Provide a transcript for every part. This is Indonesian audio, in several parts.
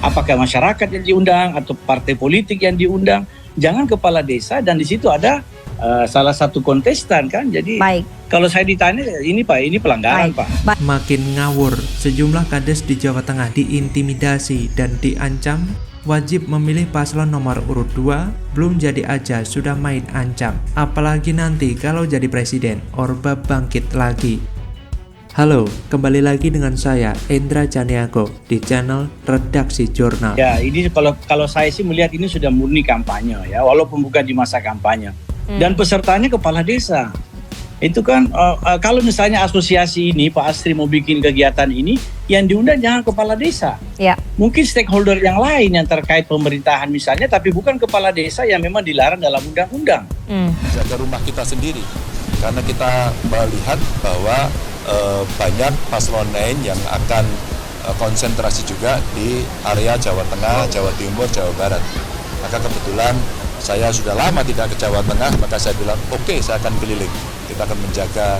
apakah masyarakat yang diundang atau partai politik yang diundang, jangan kepala desa, dan di situ ada salah satu kontestan kan. Jadi kalau saya ditanya ini Pak, ini pelanggaran Pak. Makin ngawur, sejumlah kades di Jawa Tengah diintimidasi dan diancam wajib memilih paslon nomor urut 2, belum jadi aja sudah main ancam. Apalagi nanti kalau jadi presiden, Orba bangkit lagi. Halo, kembali lagi dengan saya Endra Caniago di channel Redaksi Jurnal. Ya, ini kalau saya sih melihat ini sudah murni kampanye ya, walaupun bukan di masa kampanye. Dan pesertanya kepala desa. Itu kan kalau misalnya asosiasi ini Pak Astri mau bikin kegiatan ini, yang diundang jangan kepala desa. Ya. Mungkin stakeholder yang lain yang terkait pemerintahan misalnya, tapi bukan kepala desa yang memang dilarang dalam undang-undang. Jaga rumah kita sendiri, karena kita melihat bahwa banyak paslon lain yang akan konsentrasi juga di area Jawa Tengah, Jawa Timur, Jawa Barat. Maka kebetulan saya sudah lama tidak ke Jawa Tengah, maka saya bilang oke, saya akan keliling. Kita akan menjaga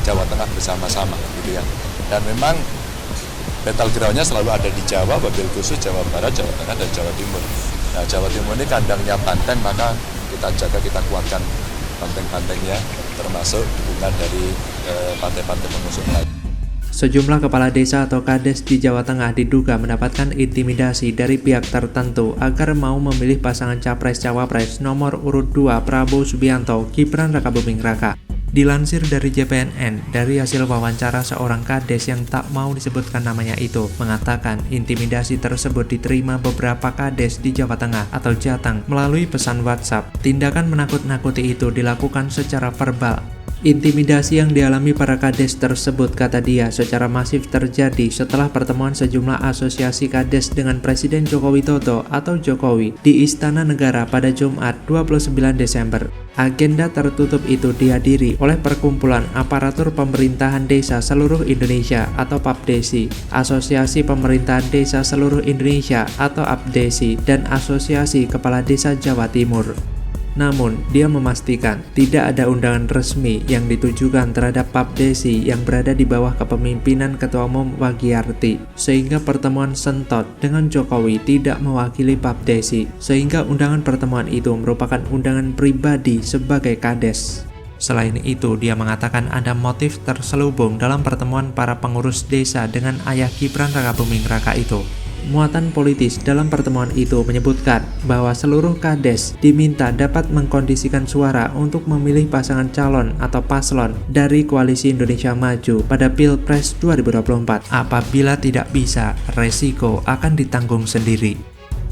Jawa Tengah bersama-sama gitu ya. Dan memang battleground-nya selalu ada di Jawa, wabil khusus Jawa Barat, Jawa Tengah, dan Jawa Timur. Nah, Jawa Timur ini kandangnya Banteng, maka kita jaga, kita kuatkan banteng-bantengnya, termasuk dukungan dari partai-partai pengusung lain. Sejumlah kepala desa atau kades di Jawa Tengah diduga mendapatkan intimidasi dari pihak tertentu agar mau memilih pasangan Capres-Cawapres nomor urut 2 Prabowo Subianto Gibran Rakabuming Raka. Dilansir dari JPNN, dari hasil wawancara seorang kades yang tak mau disebutkan namanya itu, mengatakan intimidasi tersebut diterima beberapa kades di Jawa Tengah atau Jateng melalui pesan WhatsApp. Tindakan menakut-nakuti itu dilakukan secara verbal. Intimidasi yang dialami para kades tersebut, kata dia, secara masif terjadi setelah pertemuan sejumlah asosiasi kades dengan Presiden Joko Widodo atau Jokowi di Istana Negara pada Jumat 29 Desember. Agenda tertutup itu dihadiri oleh Perkumpulan Aparatur Pemerintahan Desa Seluruh Indonesia atau PAPDESI, Asosiasi Pemerintahan Desa Seluruh Indonesia atau APDESI, dan Asosiasi Kepala Desa Jawa Timur. Namun, dia memastikan tidak ada undangan resmi yang ditujukan terhadap PAPDESI yang berada di bawah kepemimpinan Ketua Umum Wagiyarti, sehingga pertemuan sentot dengan Jokowi tidak mewakili PAPDESI, sehingga undangan pertemuan itu merupakan undangan pribadi sebagai kades. Selain itu, dia mengatakan ada motif terselubung dalam pertemuan para pengurus desa dengan ayah Gibran Rakabuming Raka itu. Muatan politis dalam pertemuan itu menyebutkan bahwa seluruh kades diminta dapat mengkondisikan suara untuk memilih pasangan calon atau paslon dari Koalisi Indonesia Maju pada Pilpres 2024. Apabila tidak bisa, resiko akan ditanggung sendiri.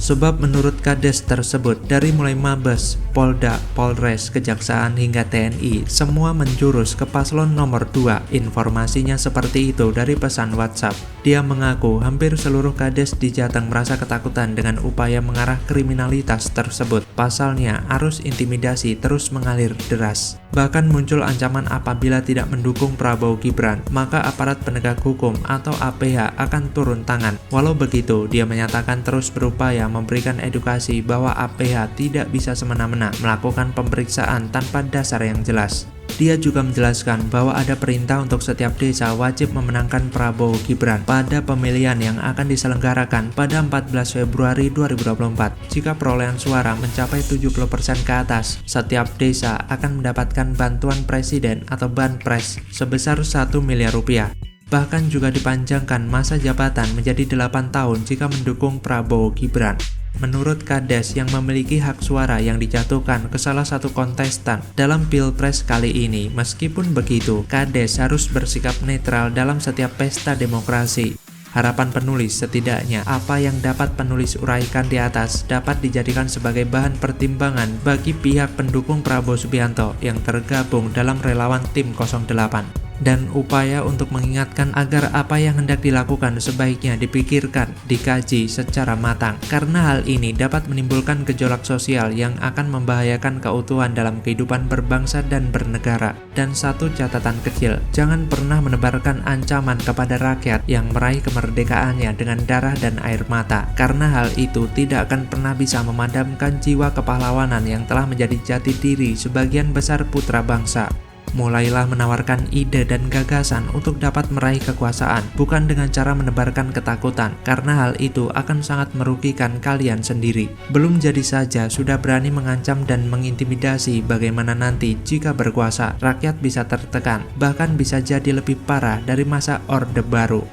Sebab menurut kades tersebut, dari mulai Mabes, Polda, Polres, Kejaksaan hingga TNI, semua menjurus ke paslon nomor 2. Informasinya seperti itu dari pesan WhatsApp. Dia mengaku hampir seluruh kades di Jateng merasa ketakutan dengan upaya mengarah kriminalitas tersebut. Pasalnya, arus intimidasi terus mengalir deras. Bahkan muncul ancaman apabila tidak mendukung Prabowo Gibran, maka aparat penegak hukum atau APH akan turun tangan. Walau begitu, dia menyatakan terus berupaya memberikan edukasi bahwa APH tidak bisa semena-mena melakukan pemeriksaan tanpa dasar yang jelas. Dia juga menjelaskan bahwa ada perintah untuk setiap desa wajib memenangkan Prabowo Gibran pada pemilihan yang akan diselenggarakan pada 14 Februari 2024. Jika perolehan suara mencapai 70% ke atas, setiap desa akan mendapatkan bantuan presiden atau banpres sebesar 1 miliar rupiah. Bahkan juga dipanjangkan masa jabatan menjadi 8 tahun jika mendukung Prabowo Gibran. Menurut kades yang memiliki hak suara yang dijatuhkan ke salah satu kontestan dalam Pilpres kali ini, meskipun begitu, kades harus bersikap netral dalam setiap pesta demokrasi. Harapan penulis, setidaknya apa yang dapat penulis uraikan di atas dapat dijadikan sebagai bahan pertimbangan bagi pihak pendukung Prabowo Subianto yang tergabung dalam relawan tim 08. Dan upaya untuk mengingatkan agar apa yang hendak dilakukan sebaiknya dipikirkan, dikaji secara matang, karena hal ini dapat menimbulkan gejolak sosial yang akan membahayakan keutuhan dalam kehidupan berbangsa dan bernegara. Dan satu catatan kecil, jangan pernah menebarkan ancaman kepada rakyat yang meraih kemerdekaannya dengan darah dan air mata, karena hal itu tidak akan pernah bisa memadamkan jiwa kepahlawanan yang telah menjadi jati diri sebagian besar putra bangsa. Mulailah menawarkan ide dan gagasan untuk dapat meraih kekuasaan, bukan dengan cara menebarkan ketakutan, karena hal itu akan sangat merugikan kalian sendiri. Belum jadi saja sudah berani mengancam dan mengintimidasi, bagaimana nanti jika berkuasa, rakyat bisa tertekan, bahkan bisa jadi lebih parah dari masa Orde Baru.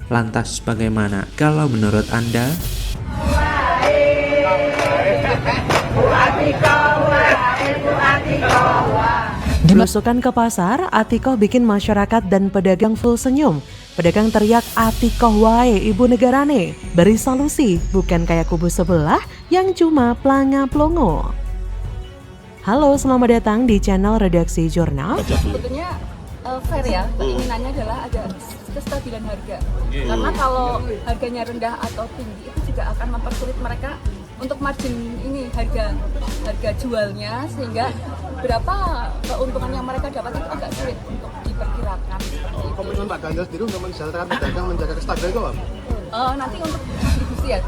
Lantas bagaimana kalau menurut Anda? Belusukan ke pasar, Atikoh bikin masyarakat dan pedagang full senyum. Pedagang teriak, "Atikoh wae ibu negarane." Beri solusi, bukan kayak kubu sebelah yang cuma planga-plongo. Halo, selamat datang di channel Redaksi Jurnal. Sebetulnya fair ya, keinginannya adalah ada kestabilan harga. Karena kalau harganya rendah atau tinggi itu juga akan mempersulit mereka untuk margin ini harga jualnya, sehingga berapa keuntungan yang mereka dapat itu agak sulit untuk diperkirakan. Komitmen Pak Ganjar sendiri untuk mensejahterakan pedagang menjaga kestabilan itu apa? Nanti untuk distribusi ya,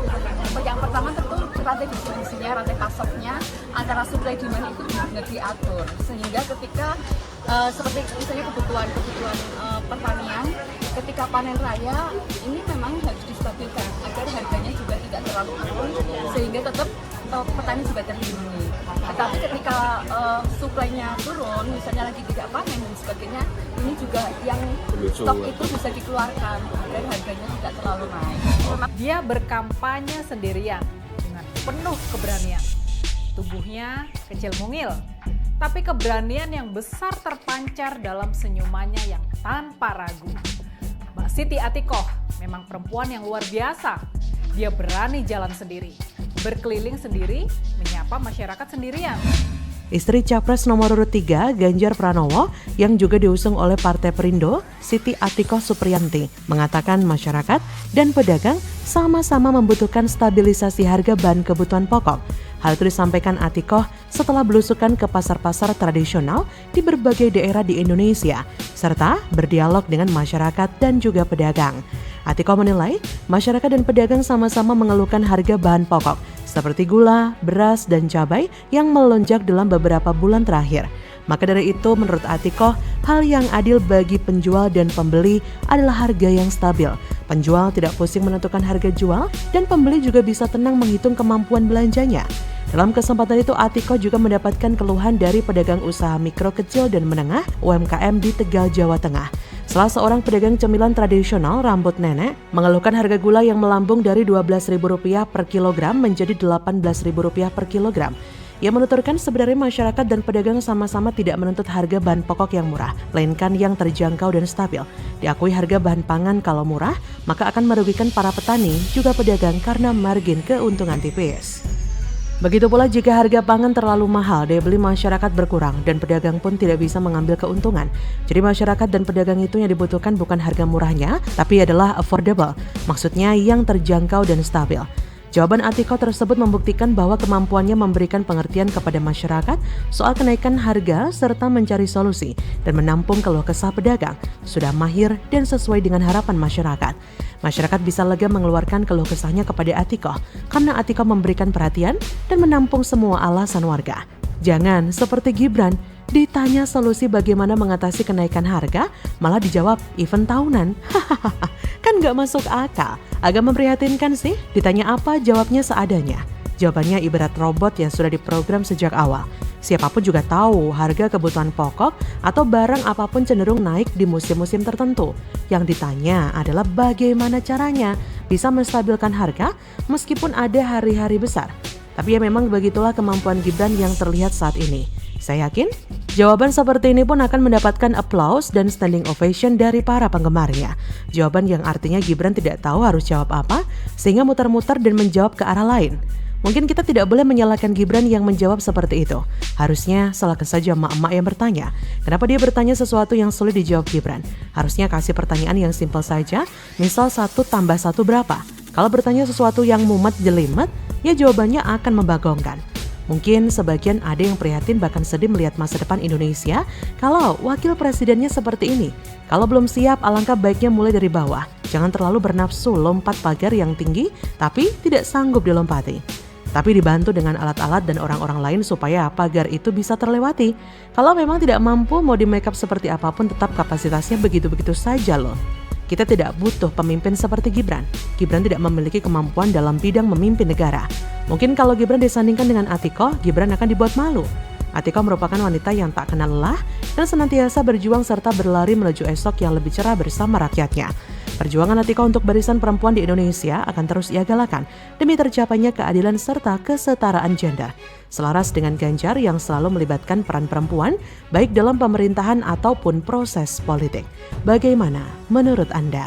yang pertama tentu rantai distribusinya, rantai pasoknya antara supply demand itu benar-benar diatur, sehingga ketika seperti misalnya kebutuhan pertanian, ketika panen raya ini memang harus distabilkan agar harganya juga tidak terlalu turun, sehingga tetap petani juga terlindungi. Tetapi ketika suplainya turun, misalnya lagi tidak panen dan sebagainya, ini juga yang stok itu bisa dikeluarkan agar harganya tidak terlalu naik. Dia berkampanye sendirian dengan penuh keberanian. Tubuhnya kecil mungil, tapi keberanian yang besar terpancar dalam senyumannya yang tanpa ragu. Mbak Siti Atikoh memang perempuan yang luar biasa. Dia berani jalan sendiri, berkeliling sendiri, menyapa masyarakat sendirian. Istri Capres nomor urut 3, Ganjar Pranowo, yang juga diusung oleh Partai Perindo, Siti Atikoh Supriyanti, mengatakan masyarakat dan pedagang sama-sama membutuhkan stabilisasi harga bahan kebutuhan pokok. Hal itu disampaikan Atikoh setelah belusukan ke pasar-pasar tradisional di berbagai daerah di Indonesia, serta berdialog dengan masyarakat dan juga pedagang. Atikoh menilai masyarakat dan pedagang sama-sama mengeluhkan harga bahan pokok seperti gula, beras, dan cabai yang melonjak dalam beberapa bulan terakhir. Maka dari itu, menurut Atikoh, hal yang adil bagi penjual dan pembeli adalah harga yang stabil. Penjual tidak pusing menentukan harga jual dan pembeli juga bisa tenang menghitung kemampuan belanjanya. Dalam kesempatan itu, Atikoh juga mendapatkan keluhan dari pedagang usaha mikro, kecil, dan menengah (UMKM) di Tegal, Jawa Tengah. Salah seorang pedagang cemilan tradisional rambut nenek mengeluhkan harga gula yang melambung dari Rp12.000 per kilogram menjadi Rp18.000 per kilogram. Ia menuturkan sebenarnya masyarakat dan pedagang sama-sama tidak menuntut harga bahan pokok yang murah, melainkan yang terjangkau dan stabil. Diakui harga bahan pangan kalau murah, maka akan merugikan para petani juga pedagang karena margin keuntungan tipis. Begitu pula jika harga pangan terlalu mahal, daya beli masyarakat berkurang dan pedagang pun tidak bisa mengambil keuntungan. Jadi masyarakat dan pedagang itu yang dibutuhkan bukan harga murahnya, tapi adalah affordable, maksudnya yang terjangkau dan stabil. Jawaban Atikoh tersebut membuktikan bahwa kemampuannya memberikan pengertian kepada masyarakat soal kenaikan harga serta mencari solusi dan menampung keluh kesah pedagang sudah mahir dan sesuai dengan harapan masyarakat. Masyarakat bisa lega mengeluarkan keluh kesahnya kepada Atikoh karena Atikoh memberikan perhatian dan menampung semua alasan warga. Jangan seperti Gibran, ditanya solusi bagaimana mengatasi kenaikan harga, malah dijawab event tahunan. Hahaha, kan gak masuk akal. Agak memprihatinkan sih, ditanya apa jawabnya seadanya. Jawabannya ibarat robot yang sudah diprogram sejak awal. Siapapun juga tahu harga kebutuhan pokok atau barang apapun cenderung naik di musim-musim tertentu. Yang ditanya adalah bagaimana caranya bisa menstabilkan harga meskipun ada hari-hari besar. Tapi ya memang begitulah kemampuan Gibran yang terlihat saat ini. Saya yakin jawaban seperti ini pun akan mendapatkan applause dan standing ovation dari para penggemarnya. Jawaban yang artinya Gibran tidak tahu harus jawab apa, sehingga muter-muter dan menjawab ke arah lain. Mungkin kita tidak boleh menyalahkan Gibran yang menjawab seperti itu. Harusnya salahkan saja emak-emak yang bertanya. Kenapa dia bertanya sesuatu yang sulit dijawab Gibran? Harusnya kasih pertanyaan yang simpel saja, misal 1 tambah 1 berapa? Kalau bertanya sesuatu yang mumet jelimet, ya jawabannya akan membagongkan. Mungkin sebagian ada yang prihatin bahkan sedih melihat masa depan Indonesia kalau wakil presidennya seperti ini. Kalau belum siap, alangkah baiknya mulai dari bawah. Jangan terlalu bernafsu lompat pagar yang tinggi tapi tidak sanggup dilompati. tapi dibantu dengan alat-alat dan orang-orang lain supaya pagar itu bisa terlewati. Kalau memang tidak mampu, mau di make up seperti apapun tetap kapasitasnya begitu-begitu saja loh. Kita tidak butuh pemimpin seperti Gibran. Gibran tidak memiliki kemampuan dalam bidang memimpin negara. Mungkin kalau Gibran disandingkan dengan Atiko, Gibran akan dibuat malu. Atiko merupakan wanita yang tak kenal lelah dan senantiasa berjuang serta berlari menuju esok yang lebih cerah bersama rakyatnya. Perjuangan Atiko untuk barisan perempuan di Indonesia akan terus ia galakan demi tercapainya keadilan serta kesetaraan gender. Selaras dengan Ganjar yang selalu melibatkan peran perempuan baik dalam pemerintahan ataupun proses politik. Bagaimana menurut Anda?